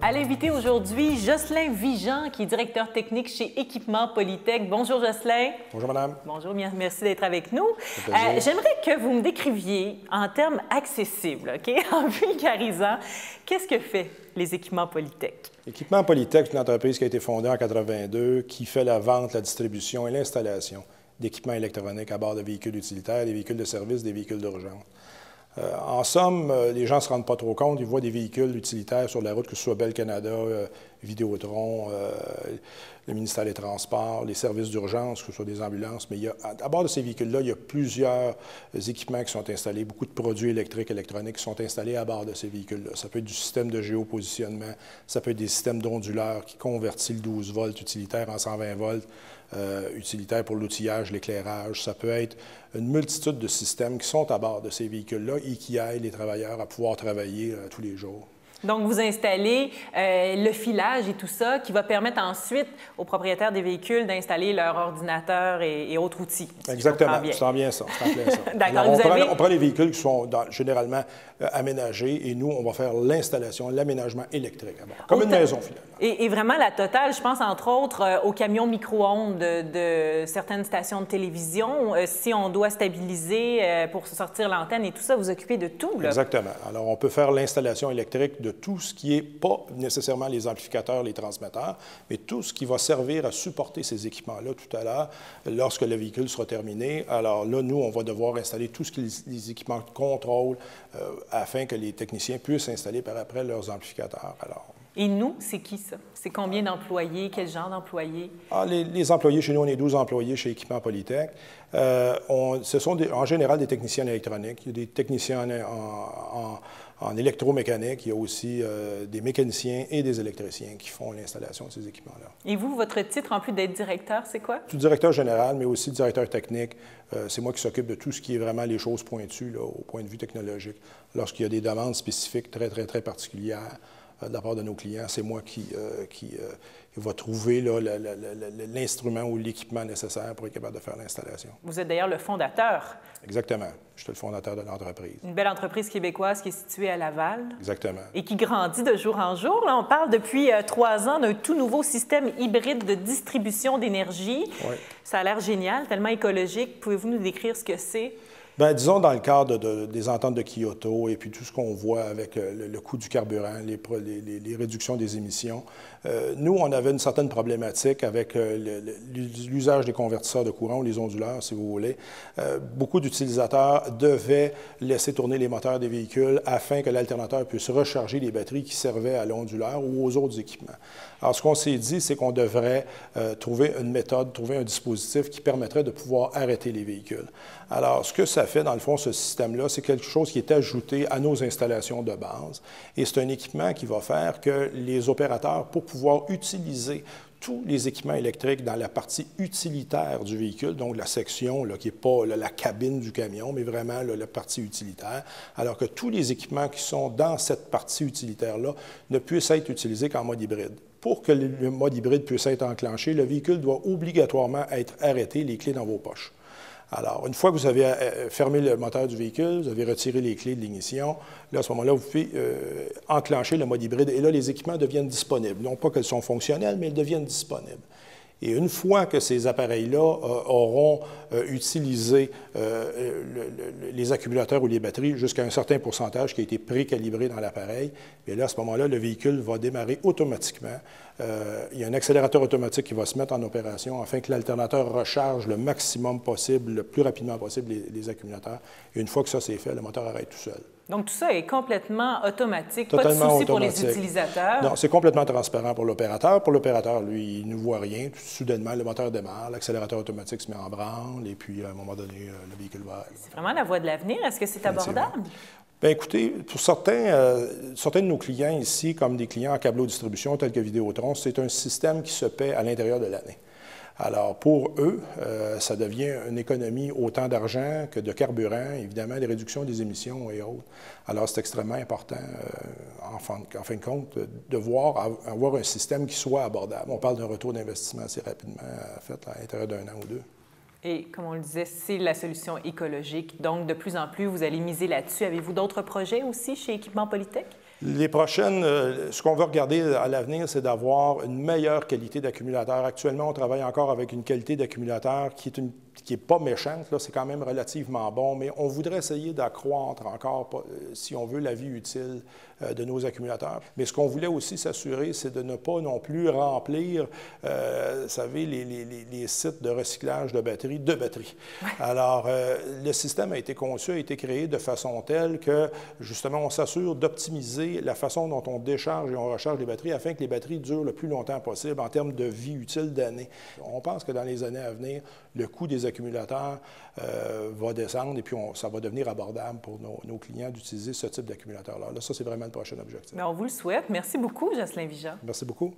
À l'invité aujourd'hui, Jocelyn Vigeant, qui est directeur technique chez Équipement Polytech. Bonjour, Jocelyn. Bonjour, madame. Bonjour, merci d'être avec nous. J'aimerais que vous me décriviez en termes accessibles, OK? En vulgarisant, qu'est-ce que fait les Équipements Polytech? Équipement Polytech, c'est une entreprise qui a été fondée en 1982, qui fait la vente, la distribution et l'installation d'équipements électroniques à bord de véhicules utilitaires, des véhicules de service, des véhicules d'urgence. En somme, les gens ne se rendent pas trop compte. Ils voient des véhicules utilitaires sur la route, que ce soit Bell Canada, Vidéotron, le ministère des Transports, les services d'urgence, que ce soit des ambulances. Mais à bord de ces véhicules-là, il y a plusieurs équipements qui sont installés, beaucoup de produits électriques, électroniques qui sont installés à bord de ces véhicules-là. Ça peut être du système de géopositionnement, ça peut être des systèmes d'onduleurs qui convertissent le 12 volts utilitaire en 120 volts utilitaire pour l'outillage, l'éclairage. Ça peut être une multitude de systèmes qui sont à bord de ces véhicules-là et qui aident les travailleurs à pouvoir travailler tous les jours. Donc, vous installez le filage et tout ça qui va permettre ensuite aux propriétaires des véhicules d'installer leur ordinateur et autres outils. Si Exactement, c'est en bien ça. D'accord. On prend les véhicules qui sont généralement aménagés et nous, on va faire l'installation, l'aménagement électrique à bord, comme une maison finalement. Et vraiment la totale, je pense entre autres aux camions micro-ondes de certaines stations de télévision. Si on doit stabiliser pour sortir l'antenne et tout ça, vous occupez de tout, là. Exactement. Alors, on peut faire l'installation électrique de tout ce qui n'est pas nécessairement les amplificateurs, les transmetteurs, mais tout ce qui va servir à supporter ces équipements-là tout à l'heure, lorsque le véhicule sera terminé. Alors là, nous, on va devoir installer tout ce qui est les équipements de contrôle afin que les techniciens puissent installer par après leurs amplificateurs. Alors, et nous, c'est qui ça? C'est combien d'employés? Quel genre d'employés? Les employés, chez nous, on est 12 employés chez Équipement Polytech. Ce sont en général des techniciens en électronique. Il y a des techniciens en électromécanique. Il y a aussi des mécaniciens et des électriciens qui font l'installation de ces équipements-là. Et vous, votre titre, en plus d'être directeur, c'est quoi? Je suis directeur général, mais aussi directeur technique. C'est moi qui s'occupe de tout ce qui est vraiment les choses pointues là, au point de vue technologique. Lorsqu'il y a des demandes spécifiques très, très, très particulières de la part de nos clients, c'est moi qui va trouver l'instrument ou l'équipement nécessaire pour être capable de faire l'installation. Vous êtes d'ailleurs le fondateur. Exactement. Je suis le fondateur de l'entreprise. Une belle entreprise québécoise qui est située à Laval. Exactement. Et qui grandit de jour en jour. Là, on parle depuis 3 ans d'un tout nouveau système hybride de distribution d'énergie. Oui. Ça a l'air génial, tellement écologique. Pouvez-vous nous décrire ce que c'est? Bien, disons, dans le cadre des ententes de Kyoto et puis tout ce qu'on voit avec le coût du carburant, les réductions des émissions, nous, on avait une certaine problématique avec l'usage des convertisseurs de courant ou les onduleurs, si vous voulez. Beaucoup d'utilisateurs devaient laisser tourner les moteurs des véhicules afin que l'alternateur puisse recharger les batteries qui servaient à l'onduleur ou aux autres équipements. Alors, ce qu'on s'est dit, c'est qu'on devrait trouver une méthode, trouver un dispositif qui permettrait de pouvoir arrêter les véhicules. Alors, ce que ça fait, dans le fond, ce système-là, c'est quelque chose qui est ajouté à nos installations de base. Et c'est un équipement qui va faire que les opérateurs, pour pouvoir utiliser tous les équipements électriques dans la partie utilitaire du véhicule, donc la section là, qui n'est pas là, la cabine du camion, mais vraiment là, la partie utilitaire, alors que tous les équipements qui sont dans cette partie utilitaire-là ne puissent être utilisés qu'en mode hybride. Pour que le mode hybride puisse être enclenché, le véhicule doit obligatoirement être arrêté, les clés dans vos poches. Alors, une fois que vous avez fermé le moteur du véhicule, vous avez retiré les clés de l'ignition, là, à ce moment-là, vous pouvez enclencher le mode hybride et là, les équipements deviennent disponibles. Non pas qu'elles sont fonctionnelles, mais elles deviennent disponibles. Et une fois que ces appareils-là auront utilisé les accumulateurs ou les batteries jusqu'à un certain pourcentage qui a été précalibré dans l'appareil, bien là, à ce moment-là, le véhicule va démarrer automatiquement. Il y a un accélérateur automatique qui va se mettre en opération afin que l'alternateur recharge le maximum possible, le plus rapidement possible, les accumulateurs. Et une fois que ça c'est fait, le moteur arrête tout seul. Donc, tout ça est complètement automatique, totalement pas de souci automatique. pour les utilisateurs? Non, c'est complètement transparent pour l'opérateur. Pour l'opérateur, lui, il ne voit rien. Soudainement, le moteur démarre, l'accélérateur automatique se met en branle et puis, à un moment donné, le véhicule va... C'est vraiment la voie de l'avenir. Est-ce que c'est abordable? Bien, écoutez, pour certains de nos clients ici, comme des clients en câbleau distribution tels que Vidéotron, c'est un système qui se paie à l'intérieur de l'année. Alors, pour eux, ça devient une économie autant d'argent que de carburant, évidemment, des réductions des émissions et autres. Alors, c'est extrêmement important, en fin de compte, de avoir un système qui soit abordable. On parle d'un retour d'investissement assez rapidement, fait, à l'intérieur d'un an ou deux. Et comme on le disait, c'est la solution écologique. Donc, de plus en plus, vous allez miser là-dessus. Avez-vous d'autres projets aussi chez Équipement Polytech? Les prochaines, ce qu'on veut regarder à l'avenir, c'est d'avoir une meilleure qualité d'accumulateur. Actuellement, on travaille encore avec une qualité d'accumulateur qui est pas méchante, c'est quand même relativement bon, mais on voudrait essayer d'accroître encore, si on veut, la vie utile de nos accumulateurs. Mais ce qu'on voulait aussi s'assurer, c'est de ne pas non plus remplir, vous savez, les sites de recyclage de batteries. Ouais. Alors, le système a été conçu, a été créé de façon telle que, justement, on s'assure d'optimiser la façon dont on décharge et on recharge les batteries afin que les batteries durent le plus longtemps possible en termes de vie utile d'années. On pense que dans les années à venir, le coût des accumulateurs va descendre et puis ça va devenir abordable pour nos clients d'utiliser ce type d'accumulateur-là. Là, ça, c'est vraiment le prochain objectif. Bien, on vous le souhaite. Merci beaucoup, Jocelyn Vigeant. Merci beaucoup.